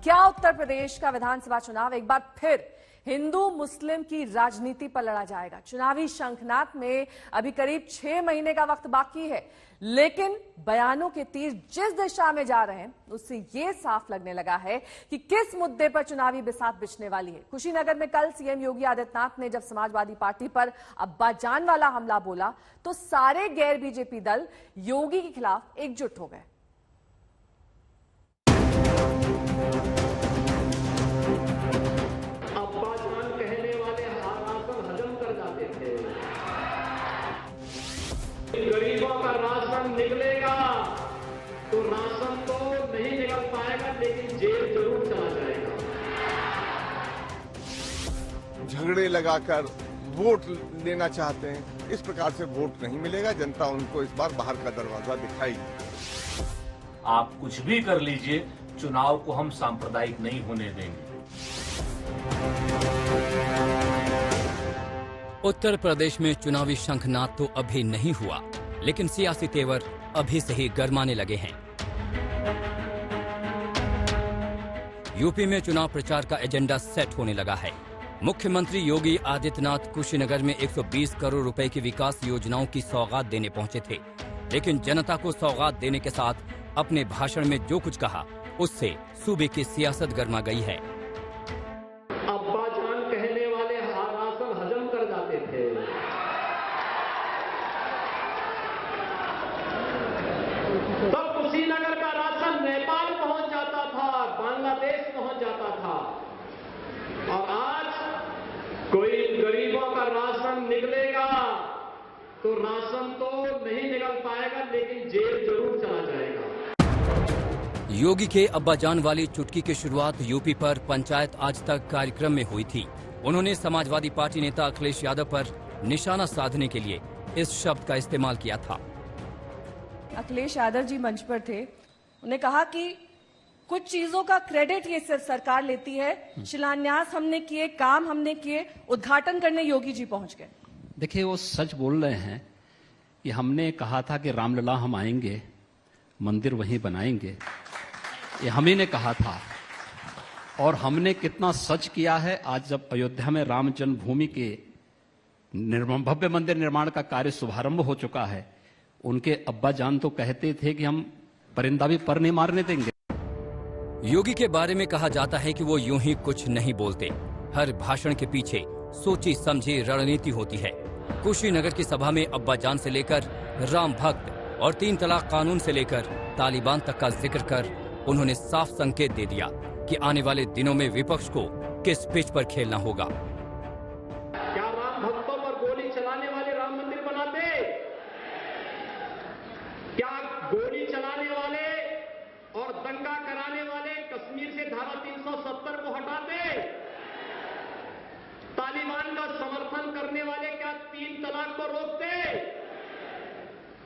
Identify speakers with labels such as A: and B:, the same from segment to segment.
A: क्या उत्तर प्रदेश का विधानसभा चुनाव एक बार फिर हिंदू मुस्लिम की राजनीति पर लड़ा जाएगा। चुनावी शंखनाद में अभी करीब 6 महीने का वक्त बाकी है, लेकिन बयानों के तीर जिस दिशा में जा रहे हैं उससे यह साफ लगने लगा है कि किस मुद्दे पर चुनावी बिसात बिछने वाली है। कुशीनगर में कल सीएम योगी आदित्यनाथ ने जब समाजवादी पार्टी पर अब्बाजान वाला हमला बोला तो सारे गैर बीजेपी दल योगी के खिलाफ एकजुट हो गए।
B: गरीबों का राशन निकलेगा तो राशन तो नहीं निकल पाएगा, लेकिन जेल जरूर चला जाएगा।
C: झगड़े लगाकर वोट लेना चाहते हैं, इस प्रकार से वोट नहीं मिलेगा। जनता उनको इस बार बाहर का दरवाजा दिखाएगी।
D: आप कुछ भी कर लीजिए, चुनाव को हम सांप्रदायिक नहीं होने देंगे।
E: उत्तर प्रदेश में चुनावी शंखनाद तो अभी नहीं हुआ, लेकिन सियासी तेवर अभी से ही गरमाने लगे हैं। यूपी में चुनाव प्रचार का एजेंडा सेट होने लगा है। मुख्यमंत्री योगी आदित्यनाथ कुशीनगर में 120 करोड़ रुपए की विकास योजनाओं की सौगात देने पहुंचे थे, लेकिन जनता को सौगात देने के साथ अपने भाषण में जो कुछ कहा उससे सूबे की सियासत गरमा गई है।
B: अब्बाजान कहने वाले राशन हजम कर जाते थे। तब कुशीनगर का राशन नेपाल पहुंच जाता था, बांग्लादेश पहुंच जाता था, और आज कोई गरीबों का राशन निकलेगा तो राशन तो नहीं निकल पाएगा, लेकिन जेल जरूर चला जाएगा।
E: योगी के अब्बाजान वाली चुटकी की शुरुआत यूपी पर पंचायत आज तक कार्यक्रम में हुई थी। उन्होंने समाजवादी पार्टी नेता अखिलेश यादव पर निशाना साधने के लिए इस शब्द का इस्तेमाल किया था।
A: अखिलेश यादव जी मंच पर थे, उन्होंने कहा कि कुछ चीजों का क्रेडिट ये सिर्फ सरकार लेती है, शिलान्यास हमने किए, काम हमने किए, उद्घाटन करने योगी जी पहुंच गए।
F: देखिए, वो सच बोल रहे हैं कि हमने कहा था कि रामलला हम आएंगे, मंदिर वहीं बनाएंगे, ये हम ही ने कहा था। और हमने कितना सच किया है। आज जब अयोध्या में राम जन्मभूमि के भव्य मंदिर निर्माण का कार्य शुभारंभ हो चुका है, उनके अब्बाजान तो कहते थे कि हम परिंदा भी पर नहीं मारने देंगे।
E: योगी के बारे में कहा जाता है कि वो यूं ही कुछ नहीं बोलते। हर भाषण के पीछे सोची समझी रणनीति होती है। कुशीनगर की सभा में अब्बाजान से लेकर राम भक्त और 3 तलाक कानून से लेकर तालिबान तक का जिक्र कर उन्होंने साफ संकेत दे दिया कि आने वाले दिनों में विपक्ष को किस पिच पर खेलना होगा।
B: क्या राम भक्तों पर गोली चलाने वाले राम मंदिर बनाते? क्या गोली चलाने वाले और दंगा कराने वाले कश्मीर से धारा 370 को हटाते? तालिबान का समर्थन करने वाले क्या 3 तलाक को रोकते?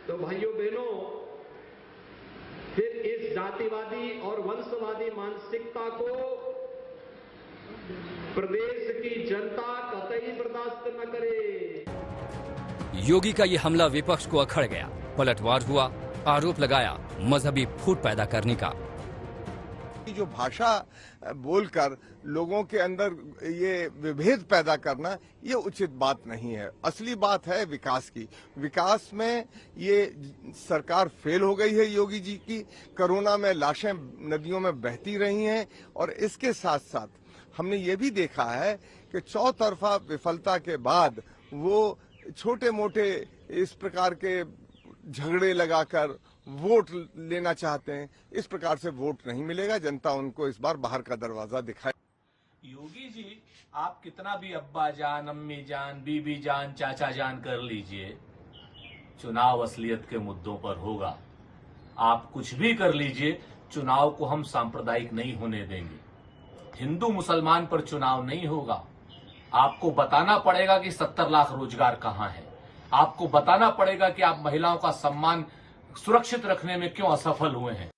B: तो भाइयों बहनों, फिर इस जातिवादी और वंशवादी मानसिकता को प्रदेश की जनता कतई बर्दाश्त न करे।
E: योगी का ये हमला विपक्ष को अखड़ गया। पलटवार हुआ, आरोप लगाया मजहबी फूट पैदा करने का।
C: जो भाषा बोलकर लोगों के अंदर ये विभेद पैदा करना, ये उचित बात नहीं है। असली बात है विकास की। विकास में ये सरकार फेल हो गई है योगी जी की। कोरोना में लाशें नदियों में बहती रही हैं, और इसके साथ साथ हमने ये भी देखा है कि चौतरफा विफलता के बाद वो छोटे मोटे इस प्रकार के झगड़े लगाकर वोट लेना चाहते हैं, इस प्रकार से वोट नहीं मिलेगा। जनता उनको इस बार बाहर का दरवाजा दिखाए।
D: योगी जी, आप कितना भी अब्बा जान, अम्मी जान, बीबी जान, चाचा जान कर लीजिए, चुनाव असलियत के मुद्दों पर होगा। आप कुछ भी कर लीजिए, चुनाव को हम सांप्रदायिक नहीं होने देंगे। हिंदू मुसलमान पर चुनाव नहीं होगा। आपको बताना पड़ेगा कि 70 लाख रोजगार कहां है। आपको बताना पड़ेगा कि आप महिलाओं का सम्मान सुरक्षित रखने में क्यों असफल हुए हैं।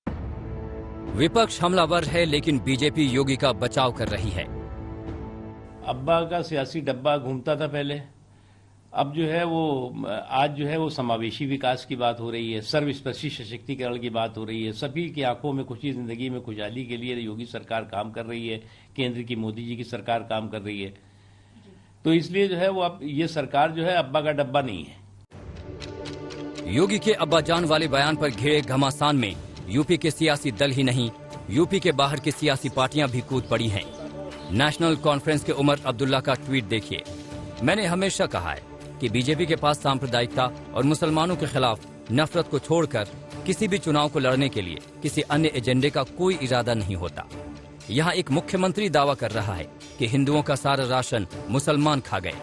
E: विपक्ष हमलावर है, लेकिन बीजेपी योगी का बचाव कर रही है।
G: अब्बा का सियासी डब्बा घूमता था पहले, अब जो है वो आज जो है वो समावेशी विकास की बात हो रही है, सर्वस्पर्शी सशक्तिकरण की बात हो रही है। सभी की आंखों में खुशी, जिंदगी में खुशहाली के लिए योगी सरकार काम कर रही है, केंद्र की मोदी जी की सरकार काम कर रही है। तो इसलिए जो है वो अब ये सरकार जो है अब्बा का डब्बा नहीं है।
E: योगी के अब्बाजान वाले बयान पर घिरे घमासान में यूपी के सियासी दल ही नहीं, यूपी के बाहर की सियासी पार्टियां भी कूद पड़ी हैं। नेशनल कॉन्फ्रेंस के उमर अब्दुल्ला का ट्वीट देखिए। मैंने हमेशा कहा है कि बीजेपी के पास सांप्रदायिकता और मुसलमानों के खिलाफ नफरत को छोड़कर किसी भी चुनाव को लड़ने के लिए किसी अन्य एजेंडे का कोई इरादा नहीं होता। यहाँ एक मुख्यमंत्री दावा कर रहा है कि हिंदुओं का सारा राशन मुसलमान खा गए।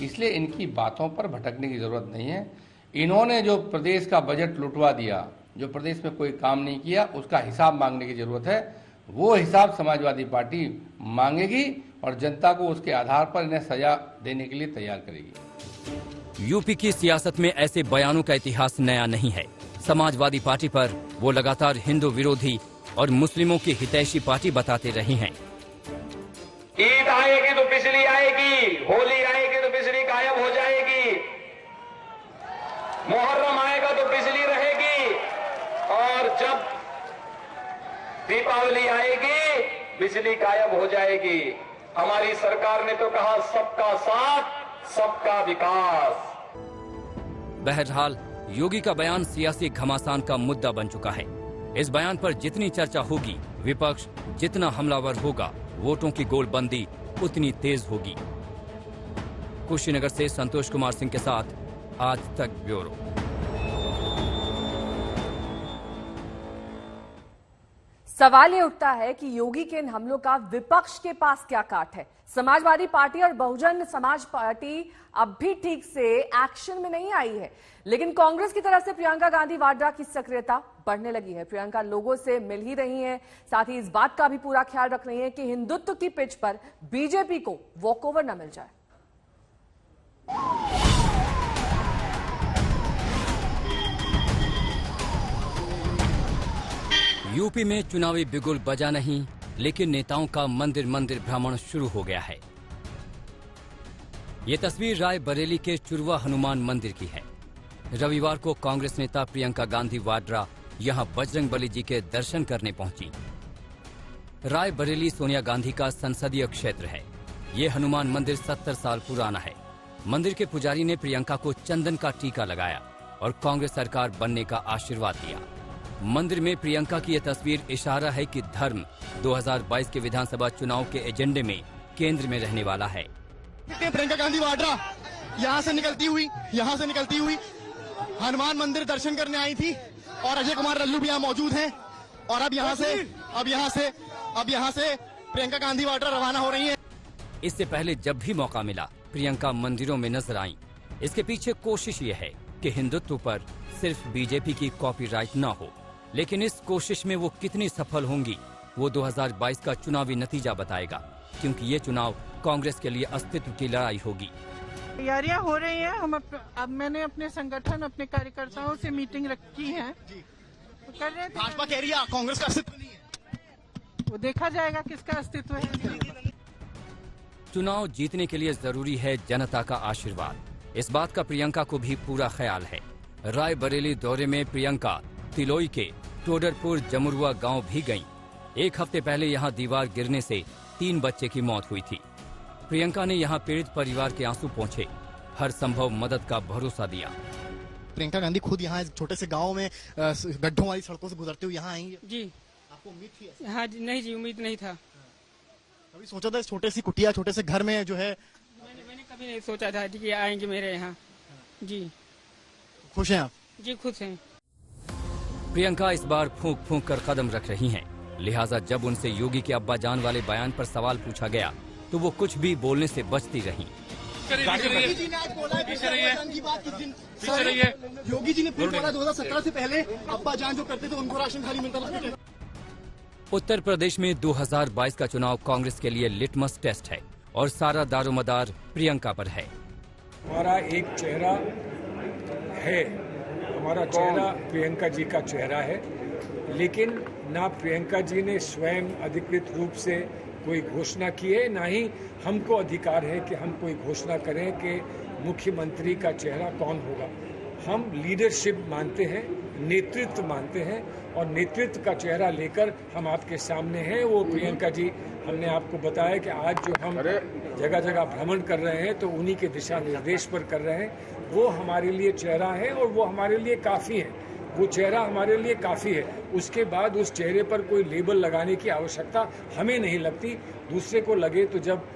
H: इसलिए इनकी बातों पर भटकने की जरूरत नहीं है। इन्होंने जो प्रदेश का बजट लुटवा दिया, जो प्रदेश में कोई काम नहीं किया, उसका हिसाब मांगने की जरूरत है। वो हिसाब समाजवादी पार्टी मांगेगी और जनता को उसके आधार पर इन्हें सजा देने के लिए तैयार करेगी।
E: यूपी की सियासत में ऐसे बयानों का इतिहास नया नहीं है। समाजवादी पार्टी पर वो लगातार हिंदू विरोधी और मुस्लिमों की हितैषी पार्टी बताते रहे हैं।
B: ईद आएगी तो बिजली आएगी, होली आएगी तो बिजली गायब हो जाएगी, मुहर्रम आएगा तो बिजली रहेगी, और जब दीपावली आएगी बिजली गायब हो जाएगी। हमारी सरकार ने तो कहा सबका साथ सबका विकास।
E: बहरहाल योगी का बयान सियासी घमासान का मुद्दा बन चुका है। इस बयान पर जितनी चर्चा होगी, विपक्ष जितना हमलावर होगा, वोटों की गोलबंदी उतनी तेज होगी। कुशीनगर से संतोष कुमार सिंह के साथ आज तक ब्यूरो।
A: सवाल ये उठता है कि योगी के इन हमलों का विपक्ष के पास क्या काट है। समाजवादी पार्टी और बहुजन समाज पार्टी अब भी ठीक से एक्शन में नहीं आई है, लेकिन कांग्रेस की तरफ से प्रियंका गांधी वाड्रा की सक्रियता बढ़ने लगी है। प्रियंका लोगों से मिल ही रही हैं, साथ ही इस बात का भी पूरा ख्याल रख रही हैं कि हिंदुत्व की पिच पर बीजेपी को वॉकओवर न मिल जाए।
E: यूपी में चुनावी बिगुल बजा नहीं, लेकिन नेताओं का मंदिर मंदिर भ्रमण शुरू हो गया है। ये तस्वीर राय बरेली के चुरवा हनुमान मंदिर की है। रविवार को कांग्रेस नेता प्रियंका गांधी वाड्रा यहां बजरंगबली जी के दर्शन करने पहुंची। राय बरेली सोनिया गांधी का संसदीय क्षेत्र है। ये हनुमान मंदिर 70 साल पुराना है। मंदिर के पुजारी ने प्रियंका को चंदन का टीका लगाया और कांग्रेस सरकार बनने का आशीर्वाद दिया। मंदिर में प्रियंका की यह तस्वीर इशारा है कि धर्म 2022 के विधानसभा चुनाव के एजेंडे में केंद्र में रहने वाला है।
I: प्रियंका गांधी वाड्रा यहाँ से निकलती हुई हनुमान मंदिर दर्शन करने आई थी और अजय कुमार लल्लू भी यहाँ मौजूद हैं और अब यहाँ से प्रियंका गांधी वाड्रा रवाना हो रही हैं।
E: इससे पहले जब भी मौका मिला प्रियंका मंदिरों में नजर आईं। इसके पीछे कोशिश ये है कि हिंदुत्व पर सिर्फ बीजेपी की कॉपीराइट न हो, लेकिन इस कोशिश में वो कितनी सफल होंगी वो 2022 का चुनावी नतीजा बताएगा, क्योंकि ये चुनाव कांग्रेस के लिए अस्तित्व की लड़ाई होगी।
J: तैयारियां हो रही हैं। अब मैंने अपने संगठन, अपने कार्यकर्ताओं से मीटिंग रखी है, तो कर रहे थे।
I: भाजपा कह रही है कांग्रेस का अस्तित्व नहीं है,
J: वो देखा जाएगा किसका अस्तित्व है।
E: चुनाव जीतने के लिए जरूरी है जनता का आशीर्वाद। इस बात का प्रियंका को भी पूरा ख्याल है। राय बरेली दौरे में प्रियंका तिलोई के टोडरपुर जमुरुआ गांव भी गईं। एक हफ्ते पहले यहां दीवार गिरने से 3 बच्चे की मौत हुई थी। प्रियंका ने यहां पीड़ित परिवार के आंसू पोंछे, हर संभव मदद का भरोसा दिया।
I: प्रियंका गांधी खुद यहाँ इस छोटे से गांव में गड्ढों वाली सड़कों से गुजरते हुए यहाँ आएंगे
J: जी।
I: आपको उम्मीद थी?
J: हाँ जी, नहीं जी, उम्मीद नहीं था।
I: कभी सोचा था इस छोटे सी कुटिया, छोटे से घर में जो है?
J: मैंने कभी नहीं सोचा था कि आएंगे मेरे यहाँ जी।
I: खुश हैं आप?
J: जी खुश हैं।
E: प्रियंका इस बार फूंक फूंक कर कदम रख रही हैं, लिहाजा जब उनसे योगी के अब्बा जान वाले बयान पर सवाल पूछा गया तो वो कुछ भी बोलने से बचती रहीं।
I: योगी जी ने आज बोला है 2017 से पहले अब्बा जान जो करते थे उनको राशन खाली मिलता था।
E: उत्तर प्रदेश में 2022 का चुनाव कांग्रेस के लिए लिटमस टेस्ट है और सारा दारोमदार प्रियंका पर है।
K: हमारा एक चेहरा है, हमारा चेहरा प्रियंका जी का चेहरा है, लेकिन ना प्रियंका जी ने स्वयं अधिकृत रूप से कोई घोषणा की है, ना ही हमको अधिकार है कि हम कोई घोषणा करें कि मुख्यमंत्री का चेहरा कौन होगा। हम लीडरशिप मानते हैं, नेतृत्व मानते हैं, और नेतृत्व का चेहरा लेकर हम आपके सामने हैं। वो प्रियंका जी, हमने आपको बताया कि आज जो हम जगह जगह भ्रमण कर रहे हैं तो उन्हीं के दिशा निर्देश पर कर रहे हैं। वो हमारे लिए चेहरा है और वो हमारे लिए काफ़ी है। वो चेहरा हमारे लिए काफ़ी है। उसके बाद उस चेहरे पर कोई लेबल लगाने की आवश्यकता हमें नहीं लगती। दूसरे को लगे तो जब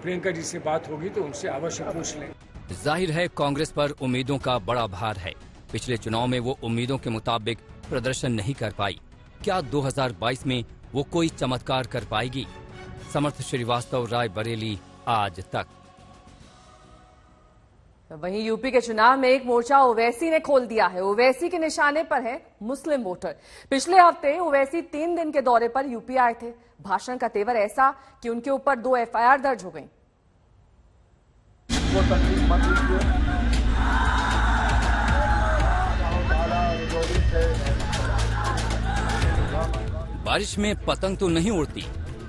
K: प्रियंका जी से बात होगी तो उनसे अवश्य पूछ लें।
E: जाहिर है कांग्रेस पर उम्मीदों का बड़ा भार है। पिछले चुनाव में वो उम्मीदों के मुताबिक प्रदर्शन नहीं कर पाई। क्या 2022 में वो कोई चमत्कार कर पाएगी? समर्थ श्रीवास्तव, राय बरेली, आज तक।
A: वहीं यूपी के चुनाव में एक मोर्चा ओवैसी ने खोल दिया है। ओवैसी के निशाने पर है मुस्लिम वोटर। पिछले हफ्ते ओवैसी 3 दिन के दौरे पर यूपी आए थे। भाषण का तेवर ऐसा कि उनके ऊपर 2 FIR दर्ज हो गई।
E: बारिश में पतंग तो नहीं उड़ती,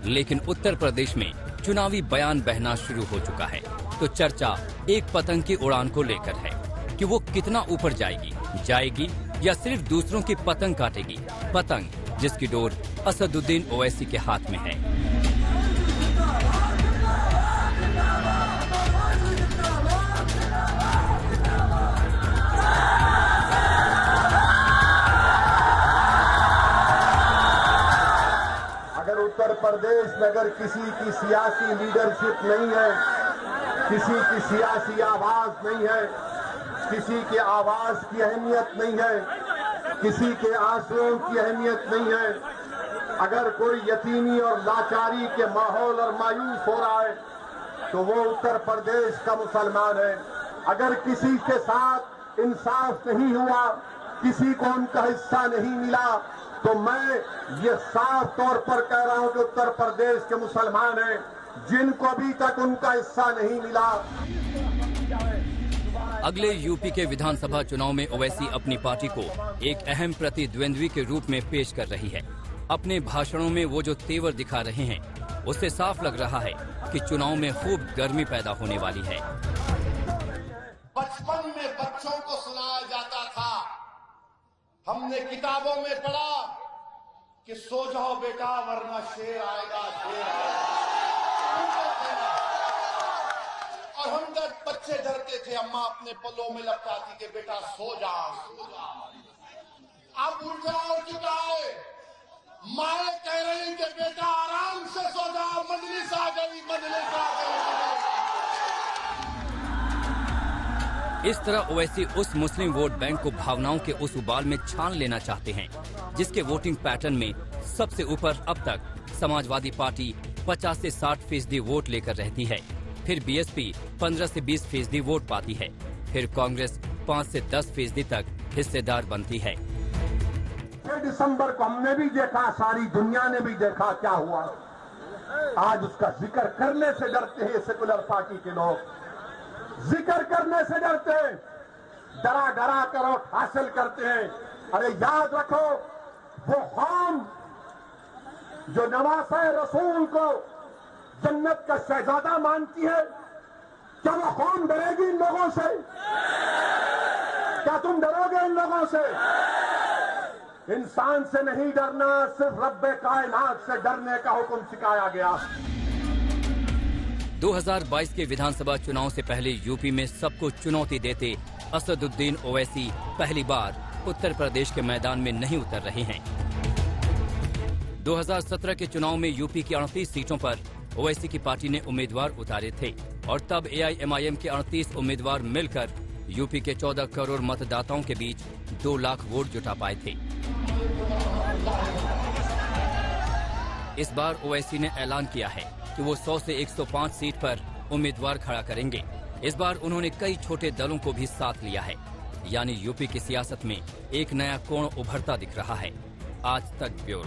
E: लेकिन उत्तर प्रदेश में चुनावी बयान बहना शुरू हो चुका है। तो चर्चा एक पतंग की उड़ान को लेकर है कि वो कितना ऊपर जाएगी या सिर्फ दूसरों की पतंग काटेगी। पतंग जिसकी डोर असदुद्दीन ओवैसी के हाथ में है।
L: अगर उत्तर प्रदेश में अगर किसी की सियासी लीडरशिप नहीं है, किसी की सियासी आवाज नहीं है, किसी के आवाज की अहमियत नहीं है, किसी के आंसुओं की अहमियत नहीं है, अगर कोई यतीमी और लाचारी के माहौल और मायूस हो रहा है तो वो उत्तर प्रदेश का मुसलमान है। अगर किसी के साथ इंसाफ नहीं हुआ, किसी को उनका हिस्सा नहीं मिला, तो मैं ये साफ तौर पर कह रहा हूं कि उत्तर प्रदेश के मुसलमान हैं जिनको अभी तक उनका हिस्सा नहीं मिला।
E: अगले यूपी के विधानसभा चुनाव में ओवैसी अपनी पार्टी को एक अहम प्रतिद्वंद्वी के रूप में पेश कर रही है। अपने भाषणों में वो जो तेवर दिखा रहे हैं, उससे साफ लग रहा है कि चुनाव में खूब गर्मी पैदा होने वाली है।
L: बचपन में बच्चों को सुनाया जाता था, हमने किताबों में पढ़ा कि सो जाओ बेटा वरना शेर आएगा, शेर आएगा। और हम जब बच्चे डरते थे, अम्मा अपने पलों में लपटाती कि बेटा सो जाओ, सो जाओ। अब उठ जाओ, चुकाओ। माए कह रही कि बेटा आराम से सो जाओ, मजलिस आ गई, मजलिस आ गई।
E: इस तरह ओवैसी उस मुस्लिम वोट बैंक को भावनाओं के उस उबाल में छान लेना चाहते हैं जिसके वोटिंग पैटर्न में सबसे ऊपर अब तक समाजवादी पार्टी 50 से 60% वोट लेकर रहती है। फिर बीएसपी 15 से 20% वोट पाती है। फिर कांग्रेस 5 से 10% तक हिस्सेदार बनती है।
L: दिसंबर को हमने भी देखा, सारी दुनिया ने भी देखा क्या हुआ। आज उसका जिक्र करने से डरते हैं सेकुलर पार्टी के लोग, जिक्र करने से डरते हैं, डरा डरा कर वोट हासिल करते हैं। अरे याद रखो, वो कौम जो नवासे रसूल को जन्नत का शहजादा मानती है, क्या वो कौम डरेगी इन लोगों से? क्या तुम डरोगे इन लोगों से? इंसान से नहीं डरना, सिर्फ रब्बे कायनात से डरने का हुक्म सिखाया गया।
E: 2022 के विधानसभा चुनाव से पहले यूपी में सबको चुनौती देते असदुद्दीन ओवैसी पहली बार उत्तर प्रदेश के मैदान में नहीं उतर रहे हैं। 2017 के चुनाव में यूपी की 38 सीटों पर ओवैसी की पार्टी ने उम्मीदवार उतारे थे और तब एआईएमआईएम के 38 उम्मीदवार मिलकर यूपी के 14 करोड़ मतदाताओं के बीच 2 लाख वोट जुटा पाए थे। इस बार ओवैसी ने ऐलान किया है कि वो 100 से 105 सीट पर उम्मीदवार खड़ा करेंगे। इस बार उन्होंने कई छोटे दलों को भी साथ लिया है, यानी यूपी की सियासत में एक नया कोण उभरता दिख रहा है। आज तक ब्यूरो।